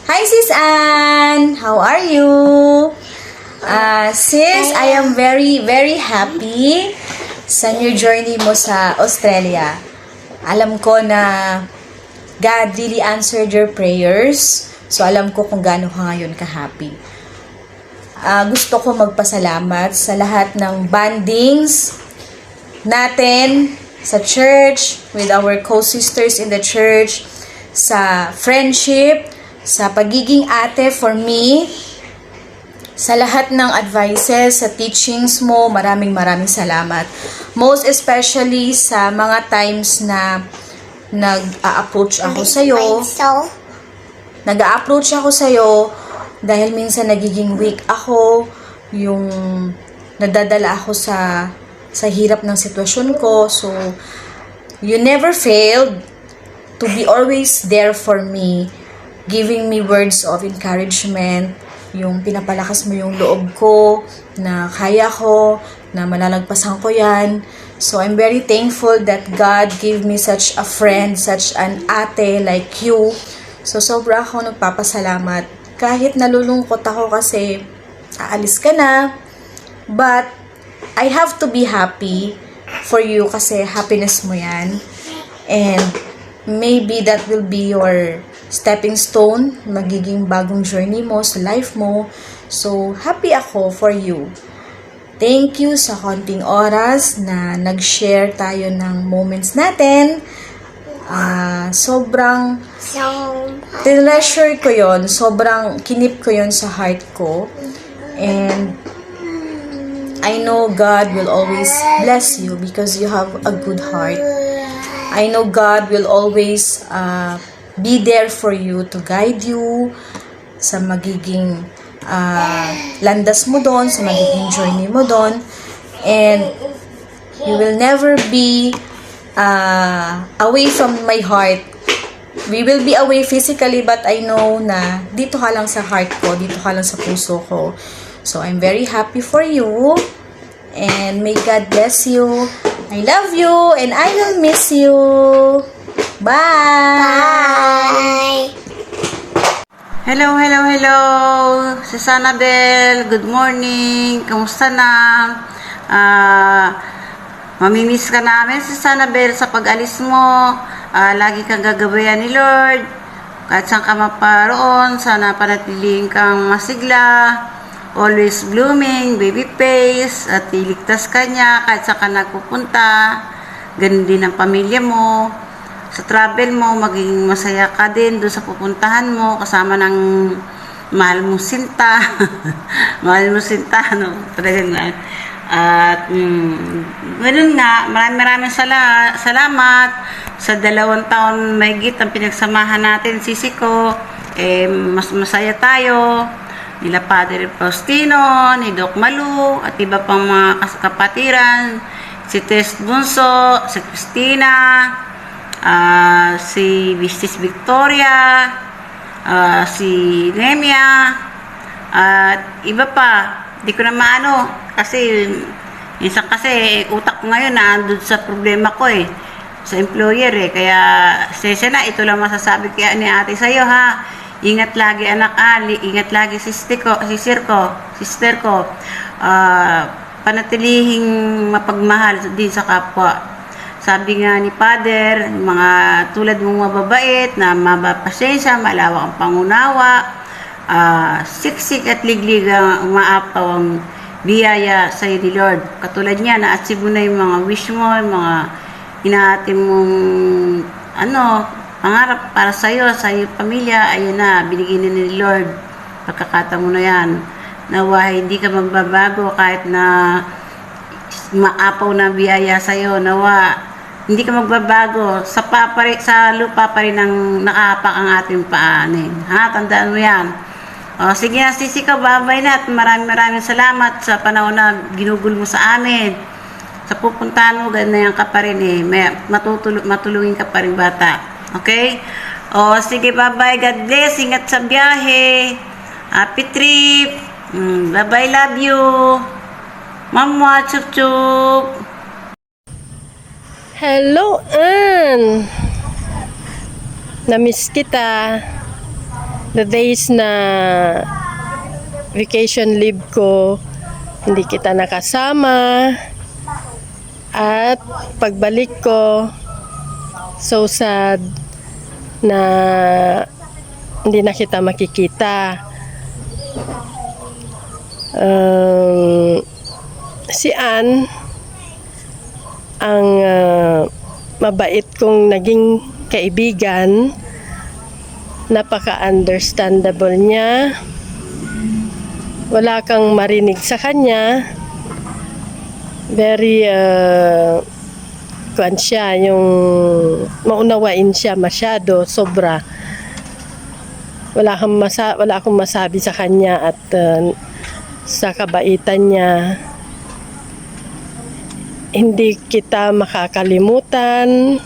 Hi, Sis Anne! How are you? Sis, I am very, very happy sa new journey mo sa Australia. Alam ko na God really answered your prayers. So, alam ko kung gaano ka ngayon ka-happy. Gusto ko magpasalamat sa lahat ng bandings natin sa church, with our co-sisters in the church, sa friendship, sa pagiging ate for me, sa lahat ng advices, sa teachings mo, maraming salamat. Most especially sa mga times na nag-a-approach ako sa'yo. Nag-a-approach ako sa'yo dahil minsan nagiging weak ako, yung nadadala ako sa hirap ng sitwasyon ko. So, you never failed to be always there for me, giving me words of encouragement, yung pinapalakas mo yung loob ko, na kaya ko, na malalagpasan ko yan. So, I'm very thankful that God gave me such a friend, such an ate like you. So, sobra ako nagpapasalamat. Kahit nalulungkot ako kasi aalis ka na, but I have to be happy for you kasi happiness mo yan. And maybe that will be your stepping stone, magiging bagong journey mo sa life mo. So, happy ako for you. Thank you sa konting oras na nag-share tayo ng moments natin. Sobrang treasure ko yon, sobrang kinip ko yon sa heart ko. And I know God will always bless you because you have a good heart. I know God will always be there for you to guide you sa magiging landas mo doon, sa magiging journey mo doon. And you will never be away from my heart. We will be away physically, but I know na dito ka lang sa heart ko, dito ka lang sa puso ko. So, I'm very happy for you. And may God bless you. I love you and I will miss you. Bye! Hello. Si Sanabel, good morning. Kamusta na? Mamimiss ka namin si Sanabel sa pag-alis mo. Lagi kang gagabayan ni Lord. Kahit saan ka maparoon, sana panatilihin kang masigla. Always blooming, baby face, at iligtas ka niya kahit saan ka nagpupunta. Ganun din ang pamilya mo. Sa travel mo, maging masaya ka din doon sa pupuntahan mo, kasama ng mahal mong sinta. Mahal mong sinta, no? Talaga nga. At, ganun nga, maraming salamat sa 2 taon mahigit ang pinagsamahan natin, sisi ko. Mas masaya tayo. Nila Padre Faustino, ni Doc Malu, at iba pang mga kapatiran, si Tess Bunso, si Christina, si Vistis Victoria, si Nemia, at iba pa. Di ko na maano, kasi minsan kasi utak ko ngayon naandun sa problema ko sa employer kaya sesya na, ito lang masasabi kaya ni ate sa'yo ha. Ingat lagi anak Ali, ingat lagi sister ko. Panatilihing mapagmahal din sa kapwa. Sabi nga ni Father, mga tulad mong mababait, na mabapasensya, malawak ang pangunawa, siksik at liglig ang umaapaw ang biyaya sa iyo ni Lord. Katulad niya, na-achieve mo na yung mga wish mo, yung mga inaati mong pangarap para sa iyo pamilya. Ayun na, binigyan na ni Lord. Pagkakataon mo na yan. Nawa hindi ka magbabago kahit na maapaw na biyaya sa iyo. Nawa hindi ka magbabago. Sa lupa pa rin ang nakapak ang ating paanin. Ha? Tandaan mo yan. O, sige na, sisi ka, babay na. At maraming salamat sa panahon na ginugol mo sa amin. Sa pupuntahan mo, ganyan ka pa rin matulungin ka pa rin bata. Okay? O, sige, bye-bye. God bless. Ingat sa biyahe. Happy trip. Bye-bye. Love you. Mama, chup-chup. Hello, Ann. Namiss kita. the days na vacation leave ko, hindi kita nakasama. At pagbalik ko, so sad na hindi na kita makikita. Si Ann, ang mabait kong naging kaibigan, napaka-understandable niya. Wala kang marinig sa kanya. Very kuan siya, yung maunawain siya masyado, sobra. Wala akong masabi sa kanya at sa kabaitan niya. Hindi kita makakalimutan.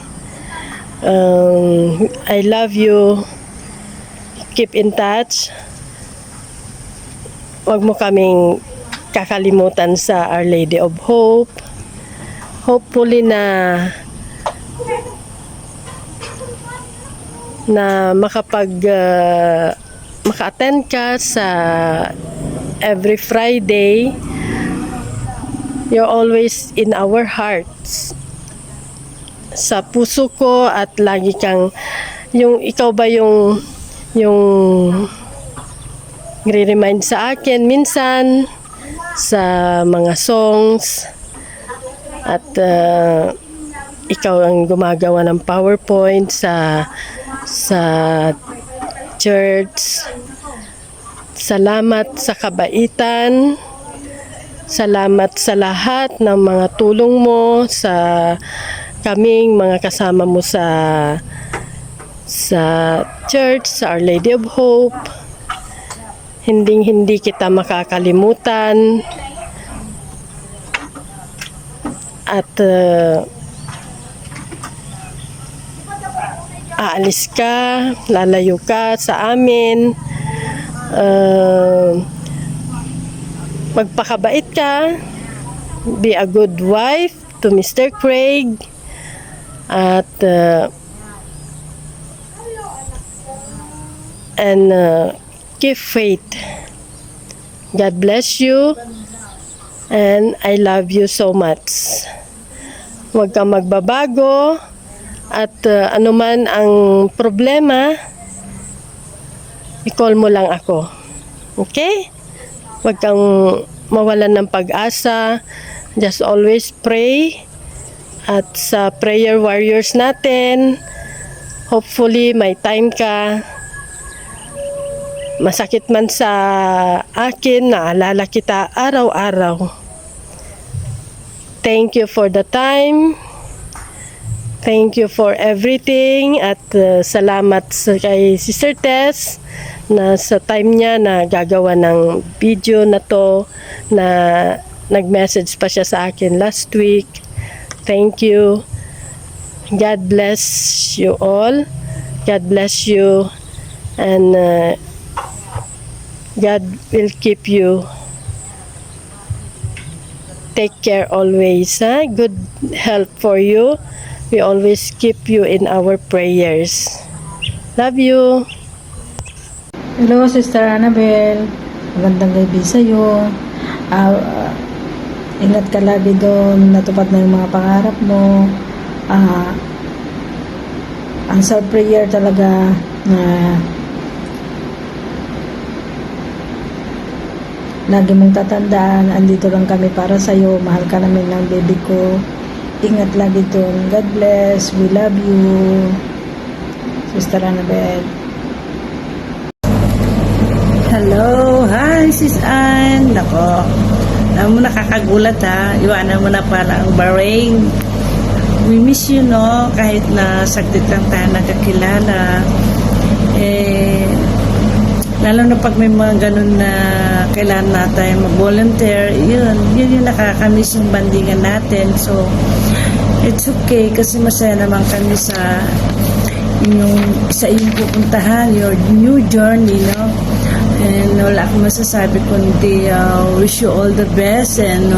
I love you. Keep in touch. Huwag mo kaming kakalimutan sa Our Lady of Hope. Hopefully na maka-attend ka sa every Friday. You're always in our hearts. Sa puso ko, at lagi kang ikaw ba yung nire-remind sa akin minsan sa mga songs, at ikaw ang gumagawa ng PowerPoint sa church. Salamat sa kabaitan. Salamat sa lahat ng mga tulong mo sa kaming mga kasama mo sa church, sa Our Lady of Hope. Hindi kita makakalimutan. At aalis ka, lalayo ka sa amin. Magpakabait ka. Be a good wife to Mr. Craig. At keep faith. God bless you. And I love you so much. Huwag kang magbabago. At anuman ang problema, i-call mo lang ako. Okay? Huwag kang mawalan ng pag-asa. Just always pray. At sa prayer warriors natin, hopefully may time ka. Masakit man sa akin, naalala kita araw-araw. Thank you for the time. Thank you for everything. At salamat kay Sister Tess na sa time niya na gagawa ng video na to, na nag-message pa siya sa akin last week. Thank you. God bless you all. God bless you. And God will keep you. Take care always. Good health for you. We always keep you in our prayers. Love you. Hello, Sister Annabel. Magandang gabi sa'yo. Ingat ka lagi doon. Natupad na yung mga pangarap mo. Answer prayer talaga. Lagi mong tatandaan. Andito lang kami para sa'yo. Mahal ka namin ng baby ko. Ingat lagi doon. God bless. We love you. Sister Annabel. Hello, hi Sis Ann. Nako, alam mo nakakagulat ha. Iwanan mo na pala ang Bahrain. We miss you, no? Kahit na saglit lang tayo nagkakilala. Lalo na pag may mga ganun na kailangan natin mag-volunteer, yun yung nakakamiss yung bandingan natin. So, it's okay kasi masaya naman kami sa inyong pupuntahan, your new journey, no? And wala akong masasabi kundi wish you all the best, and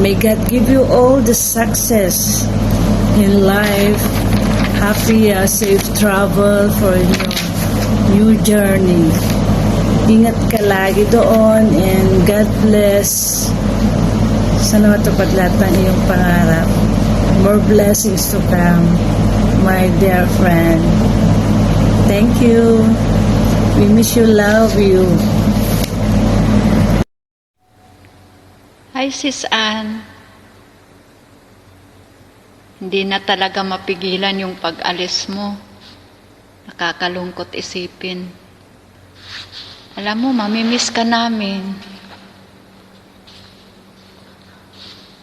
may God give you all the success in life. Happy, safe travel for new journey. Ingat ka lagi doon and God bless. Sana matupad lahat ng iyong pangarap. More blessings to come, my dear friend. Thank you. We miss you, love you. Hi, Sis Ann. Hindi na talaga mapigilan yung pag-alis mo. Nakakalungkot isipin. Alam mo, mamimiss ka namin.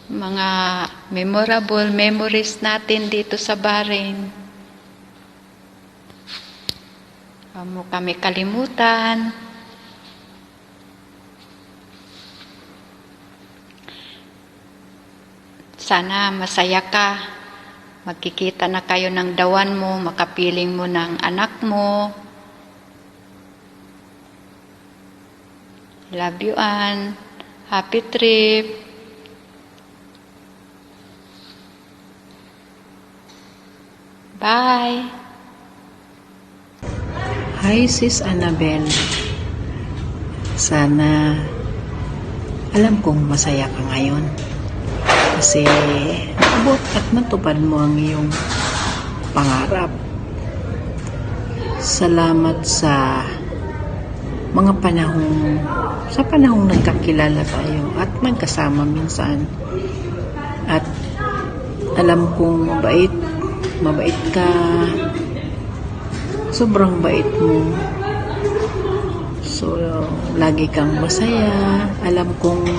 Mga memorable memories natin dito sa Bahrain. Huwag mo kami kalimutan. Sana masaya ka. Magkikita na kayo ng dawan mo, makapiling mo ng anak mo. Love you, Ann. Happy trip. Bye. Hi, Sis Annabel. Sana alam kong masaya ka ngayon. Kasi naabot at natupad mo ang iyong pangarap. Salamat sa mga panahong nagkakilala tayo at magkasama minsan. At alam kong mabait ka, sobrang bait mo. So, lagi kang masaya. Alam kong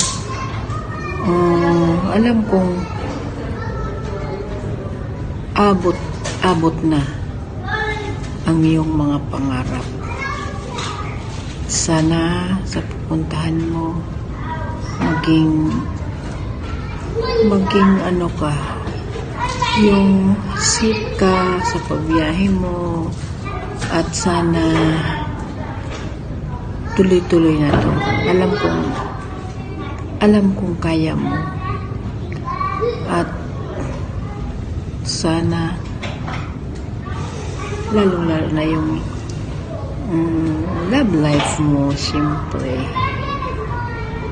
abot na ang iyong mga pangarap. Sana sa pupuntahan mo maging ano ka, yung safe ka sa pagbiyahe mo, at sana tuloy-tuloy na to. Alam kong kaya mo, at sana lalong-lalo na yung love life mo. Siyempre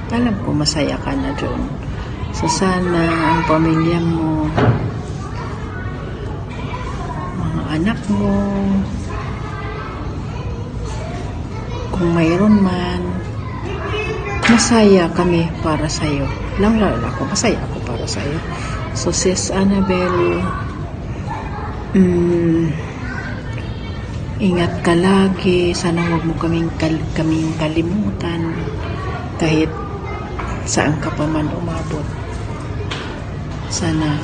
alam ko masaya ka na dun. So sana ang pamilya mo, mga anak mo, kung mayroon man, masaya kami para sa'yo. Lalo ako, masaya ako para sa'yo. So, Sis Annabel, ingat ka lagi. Sana huwag mo kaming kalimutan kahit saan ka pa man umabot. Sana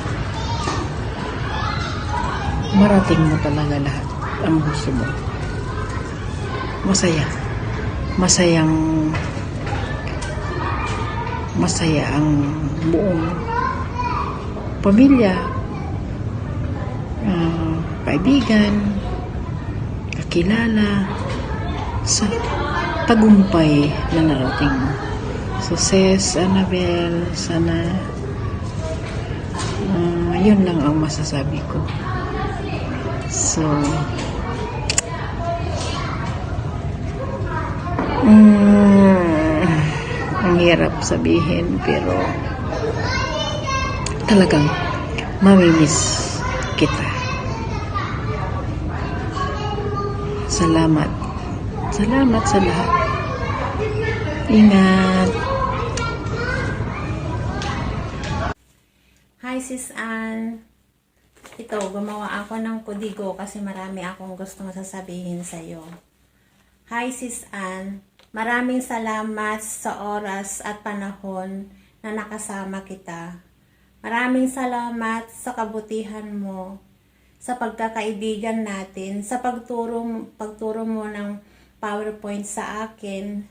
marating mo talaga lahat ang gusto mo. Masaya ang buong pamilya, kaibigan, kakilala sa tagumpay na narating mo. So, Sis Annabel, sana yun lang ang masasabi ko. So, ang hirap sabihin, pero talagang mamimiss kita. Salamat sa lahat. Ingat. Hi, Sis Ann. Ito, gumawa ako ng kudigo kasi marami akong gustong sasabihin sa'yo. Hi, Sis Ann. Maraming salamat sa oras at panahon na nakasama kita. Maraming salamat sa kabutihan mo, sa pagkakaibigan natin, sa pagturo mo ng PowerPoint sa akin,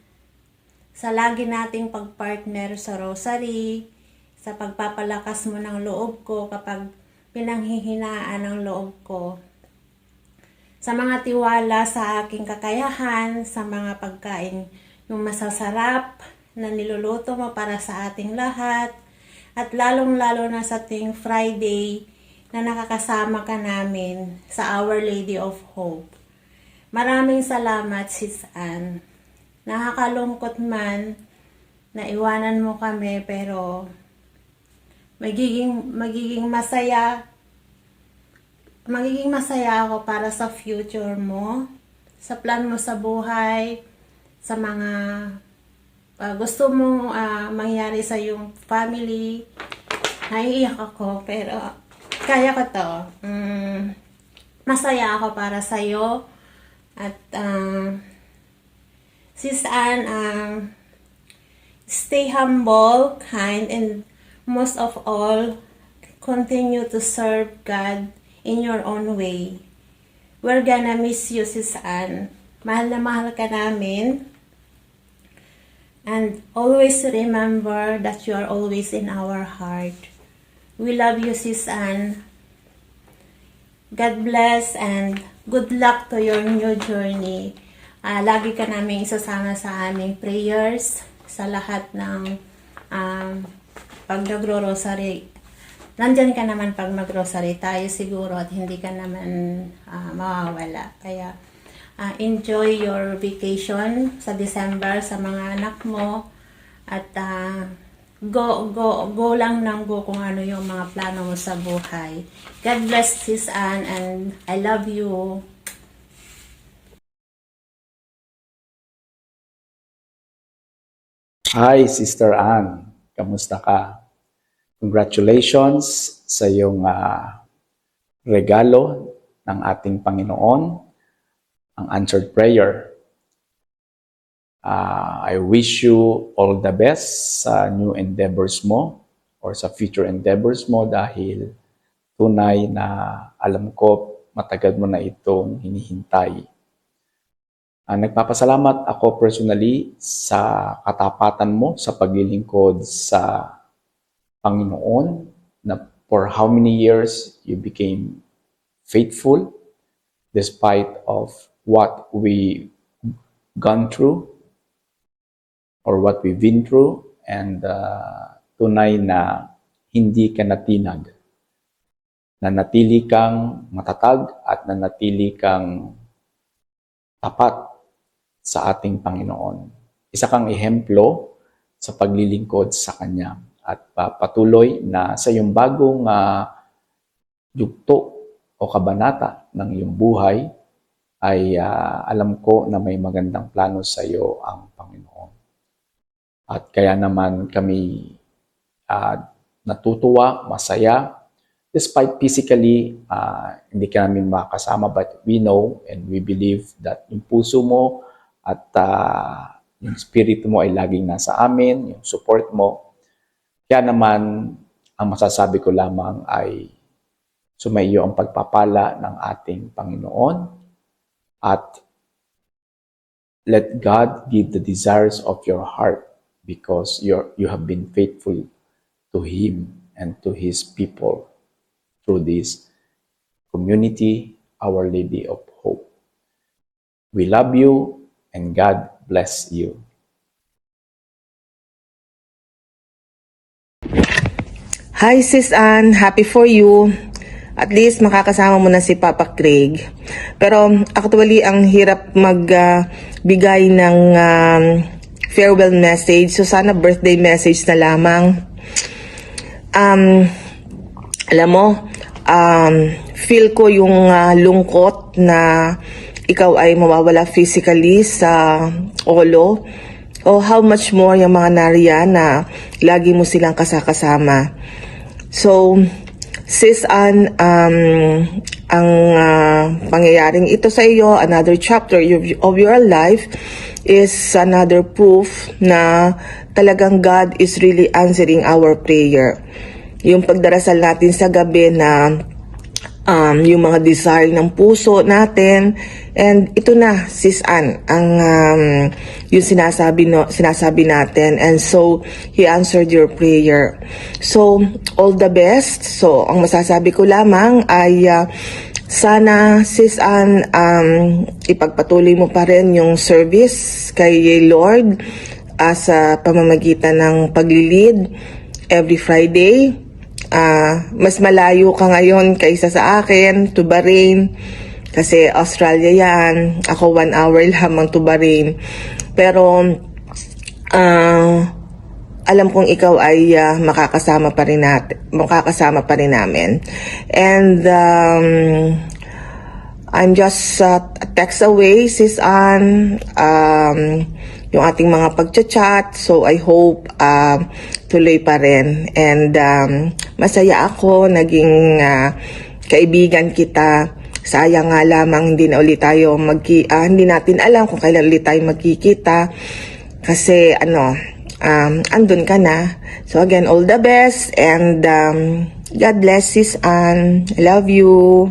sa lagi nating pagpartner sa rosary, sa pagpapalakas mo ng loob ko kapag pinanghihinaan ng loob ko, sa mga tiwala sa aking kakayahan, sa mga pagkain yung masasarap na niluluto mo para sa ating lahat, at lalong-lalo na sa ating Friday na nakakasama ka namin sa Our Lady of Hope. Maraming salamat, Sis Ann. Nakakalungkot man na iwanan mo kami, pero magiging masaya ako para sa future mo, sa plan mo sa buhay, sa mga gusto mo mangyari sa iyong family. Naiiyak ako, pero kaya ko to. Masaya ako para sa iyo. At Sis Ann, stay humble, kind, and most of all, continue to serve God in your own way. We're gonna miss you, Sis Ann. Mahal na mahal ka namin. And always remember that you are always in our heart. We love you, Sis Ann. God bless and good luck to your new journey. Lagi ka namin isasama sa aming prayers sa lahat ng pag nagro-rosary. Nandyan ka naman pag mag-rosary tayo siguro at hindi ka naman mawawala. Kaya enjoy your vacation sa December sa mga anak mo at go lang ng go kung ano yung mga plano mo sa buhay. God bless, Sis Ann, and I love you. Hi, Sister Ann. Kamusta ka? Congratulations sa iyong regalo ng ating Panginoon, ang answered prayer. I wish you all the best sa new endeavors mo or sa future endeavors mo dahil tunay na alam ko matagal mo na itong hinihintay. Nagpapasalamat ako personally sa katapatan mo sa paglilingkod sa Panginoon na for how many years you became faithful despite of what we gone through or what we've been through, and tunay na hindi ka natinag. Nanatili kang matatag at nanatili kang tapat sa ating Panginoon. Isa kang ehemplo sa paglilingkod sa Kanya at patuloy na sa iyong bagong yugto o kabanata ng iyong buhay ay alam ko na may magandang plano sa iyo ang Panginoon. At kaya naman kami natutuwa, masaya, despite physically hindi ka namin makasama, but we know and we believe that yung puso mo at yung spirit mo ay laging nasa amin, yung support mo. Kaya naman, ang masasabi ko lamang ay sumaiyo ang pagpapala ng ating Panginoon at let God give the desires of your heart because you have been faithful to Him and to His people through this community, Our Lady of Hope. We love you and God bless you. Hi Sis Ann, happy for you. At least makakasama mo na si Papa Craig. Pero actually ang hirap magbigay ng farewell message. So sana birthday message na lamang. Alam mo, feel ko yung lungkot na ikaw ay mawawala physically sa Olo. O how much more yung mga nariyan na lagi mo silang kasakasama. So, Sis Ann, ang pangyayaring ito sa iyo, another chapter of your life, is another proof na talagang God is really answering our prayer. Yung pagdarasal natin sa gabi na yung mga desire ng puso natin, and ito na, Sis Ann, ang yung sinasabi natin, and so He answered your prayer. So all the best. So ang masasabi ko lamang ay sana, Sis Ann, ipagpatuloy mo pa rin yung service kay Lord sa pamamagitan ng paglilid every Friday. Mas malayo ka ngayon kaysa sa akin, to Bahrain. Kasi Australia yan, ako 1 hour lamang to Bahrain. Pero alam kong ikaw ay makakasama pa rin namin. And I'm just a text away, Sis Ann, yung ating mga pagchat-chat. So I hope tuloy pa rin. And masaya ako, naging kaibigan kita. Sayang nga lamang hindi na ulit tayo hindi natin alam kung kailan ulit tayo magkikita. Kasi andun ka na. So again, all the best and God bless, Sis Ann. I love you.